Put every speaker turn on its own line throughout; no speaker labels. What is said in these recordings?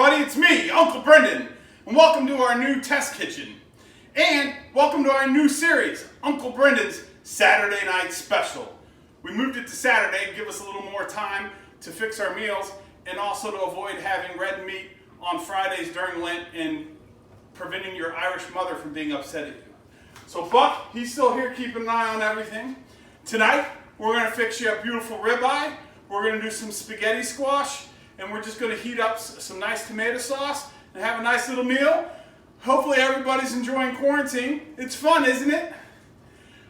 everybody, it's me, Uncle Brendan, and welcome to our new test kitchen. And welcome to our new series, Uncle Brendan's Saturday Night Special. We moved it to Saturday to give us a little more time to fix our meals and also to avoid having red meat on Fridays during Lent and preventing your Irish mother from being upset at you. So Buck, he's still here keeping an eye on everything. Tonight, we're going to fix you a beautiful ribeye. We're going to do some spaghetti squash, and we're just going to heat up some nice tomato sauce and have a nice little meal. Hopefully everybody's enjoying quarantine. It's fun, isn't it?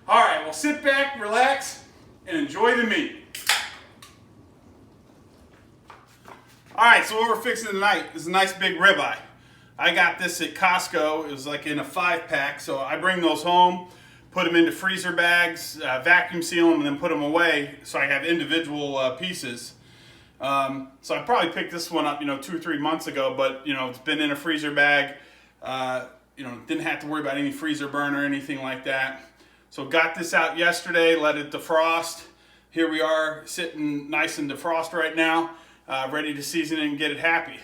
All right, well, sit back, relax, and enjoy the meat. All right, so what we're fixing tonight is a nice big ribeye. I got this at Costco. It was like in a 5-pack, so I bring those home, put them into freezer bags, vacuum seal them, and then put them away so I have individual pieces. So I probably picked this one up, 2 or 3 months ago, but it's been in a freezer bag. Didn't have to worry about any freezer burn or anything like that. So got this out yesterday, let it defrost. Here we are sitting nice and defrost right now, ready to season it and get it happy.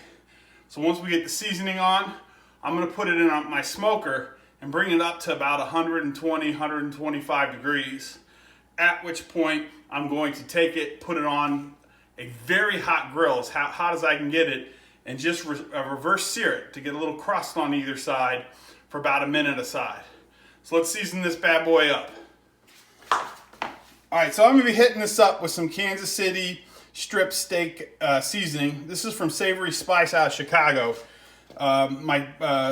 So once we get the seasoning on, I'm going to put it in my smoker and bring it up to about 120, 125 degrees, at which point I'm going to take it, put it on a very hot grill, as hot as I can get it, and just reverse sear it to get a little crust on either side for about a minute aside. So let's season this bad boy up. All right, so I'm going to be hitting this up with some Kansas City strip steak seasoning. This is from Savory Spice out of Chicago. My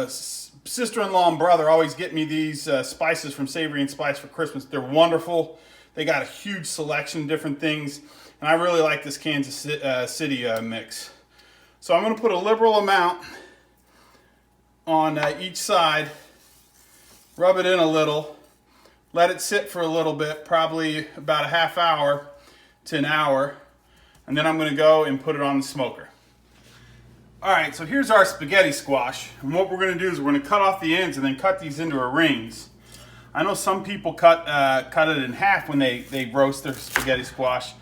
sister-in-law and brother always get me these spices from Savory and Spice for Christmas. They're wonderful. They got a huge selection of different things, and I really like this Kansas City mix. So I'm going to put a liberal amount on each side, rub it in a little, let it sit for a little bit, probably about a half hour to an hour, and then I'm going to go and put it on the smoker. All right, so here's our spaghetti squash, and what we're going to do is we're going to cut off the ends and then cut these into rings. I know some people cut it in half when they roast their spaghetti squash,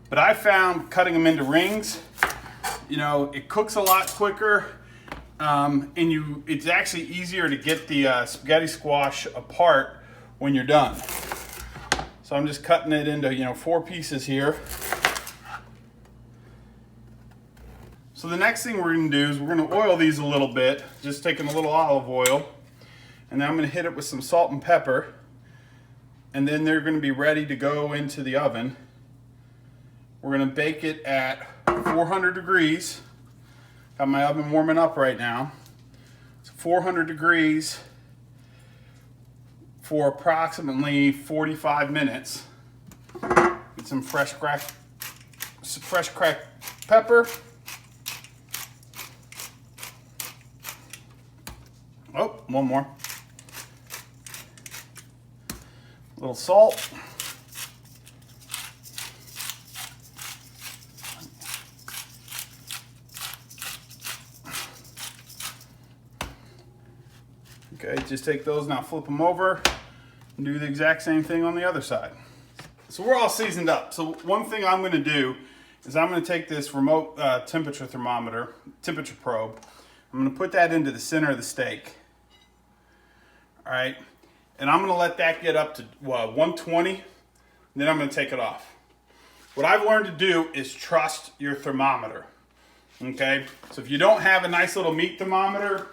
but I found cutting them into rings, it cooks a lot quicker, and it's actually easier to get the spaghetti squash apart when you're done. So I'm just cutting it into 4 pieces here. So the next thing we're going to do is we're going to oil these a little bit, just taking a little olive oil, and then I'm going to hit it with some salt and pepper, and then they're going to be ready to go into the oven. We're going to bake it at 400 degrees. Got my oven warming up right now. It's 400 degrees for approximately 45 minutes. Get some fresh cracked pepper. Oh, one more. A little salt. Okay, just take those now, flip them over, and do the exact same thing on the other side. So we're all seasoned up. So one thing I'm going to do is I'm going to take this remote temperature probe. I'm going to put that into the center of the steak. All right, and I'm going to let that get up to 120, and then I'm going to take it off. What I've learned to do is trust your thermometer. Okay, so if you don't have a nice little meat thermometer,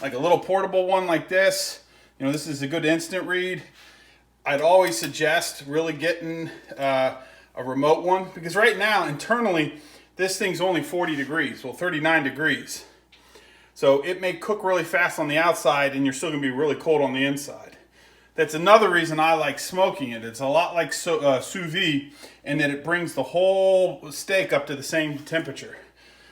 like a little portable one like this, this is a good instant read. I'd always suggest really getting a remote one, because right now internally this thing's only 40 degrees, 39 degrees. So it may cook really fast on the outside and you're still gonna be really cold on the inside. That's another reason I like smoking it. It's a lot like sous vide, in that it brings the whole steak up to the same temperature.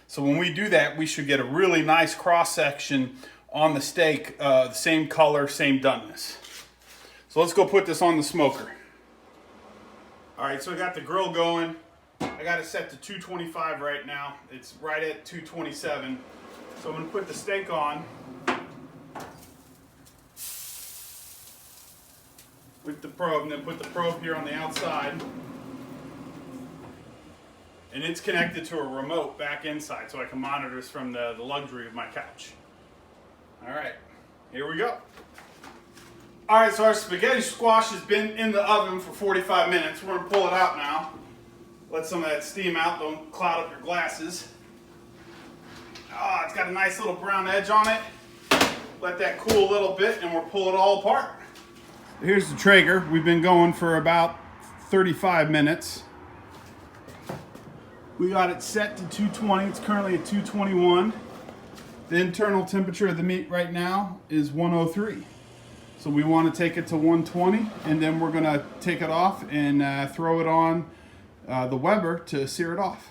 So when we do that, we should get a really nice cross section on the steak, the same color, same doneness. So let's go put this on the smoker. All right, so I got the grill going. I got it set to 225 right now. It's right at 227. So I'm going to put the steak on with the probe, and then put the probe here on the outside. And it's connected to a remote back inside, so I can monitor this from the luxury of my couch. All right, here we go. All right, so our spaghetti squash has been in the oven for 45 minutes. We're gonna pull it out now. Let some of that steam out, don't cloud up your glasses. It's got a nice little brown edge on it. Let that cool a little bit and we'll pull it all apart. Here's the Traeger. We've been going for about 35 minutes. We got it set to 220. It's currently at 221. The internal temperature of the meat right now is 103. So we want to take it to 120, and then we're going to take it off and throw it on the Weber to sear it off.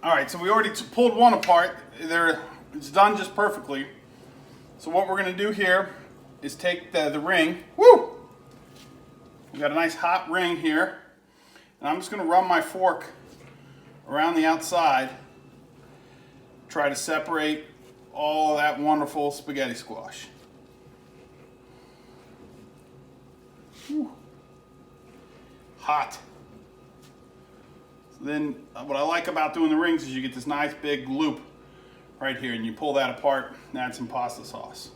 All right, so we already pulled one apart. It's done just perfectly. So what we're going to do here is take the ring. Woo! We got a nice hot ring here, and I'm just going to run my fork around the outside, try to separate all that wonderful spaghetti squash. Whew. Hot. So then what I like about doing the rings is you get this nice big loop right here, and you pull that apart and add some pasta sauce.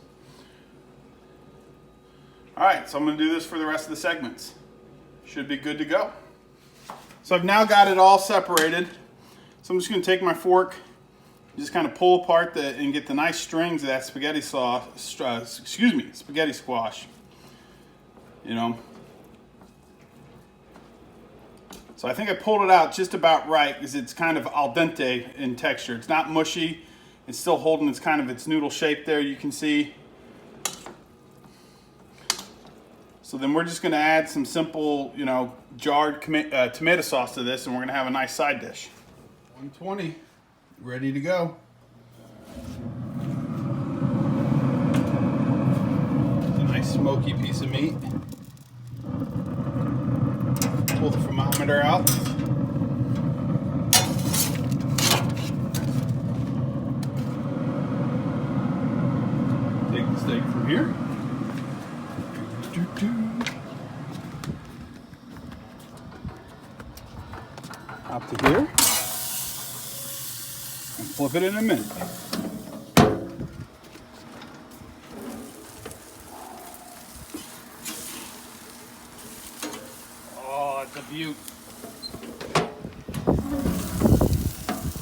All right, so I'm going to do this for the rest of the segments. Should be good to go. So I've now got it all separated. So I'm just going to take my fork, just kind of pull apart and get the nice strings of that spaghetti spaghetti squash. You know. So I think I pulled it out just about right because it's kind of al dente in texture. It's not mushy. It's still holding its noodle shape there, you can see. So then we're just going to add some simple, jarred tomato sauce to this, and we're going to have a nice side dish. 120, ready to go. It's a nice smoky piece of meat. Pull the thermometer out. Take the steak from here. Up to here. And flip it in a minute. Oh, it's a beaut.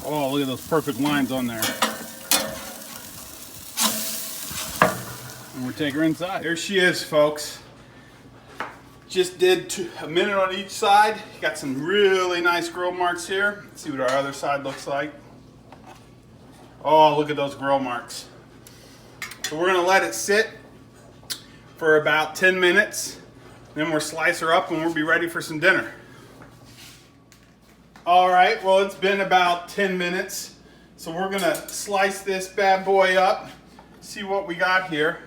Oh, look at those perfect lines on there. And we'll take her inside. Here she is, folks. Just did a minute on each side. Got some really nice grill marks here. Let's see what our other side looks like. Oh, look at those grill marks. So we're gonna let it sit for about 10 minutes. Then we'll slice her up and we'll be ready for some dinner. All right, well, it's been about 10 minutes. So we're gonna slice this bad boy up, see what we got here.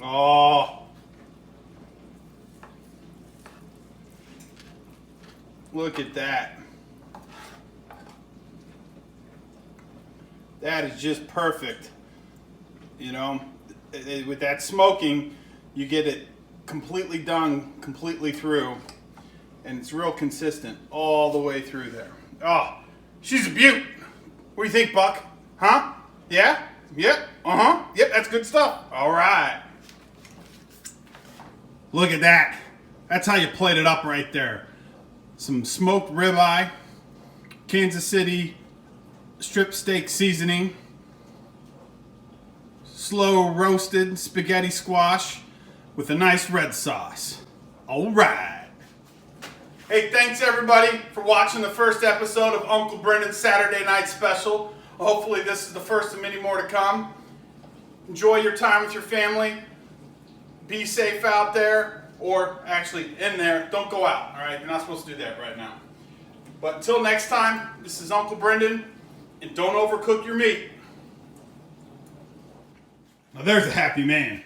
Oh, look at that. That is just perfect. With that smoking, you get it completely done, completely through, and it's real consistent all the way through there. Oh, she's a beaut. What do you think, Buck? Huh? Yeah? Yep. Uh-huh. Yep, that's good stuff. All right. Look at that. That's how you plate it up right there. Some smoked ribeye, Kansas City strip steak seasoning, slow roasted spaghetti squash with a nice red sauce. All right. Hey, thanks everybody for watching the first episode of Uncle Brendan's Saturday Night Special. Hopefully this is the first of many more to come. Enjoy your time with your family. Be safe out there, or actually in there. Don't go out, all right? You're not supposed to do that right now. But until next time, this is Uncle Brendan, and don't overcook your meat. Now there's a happy man.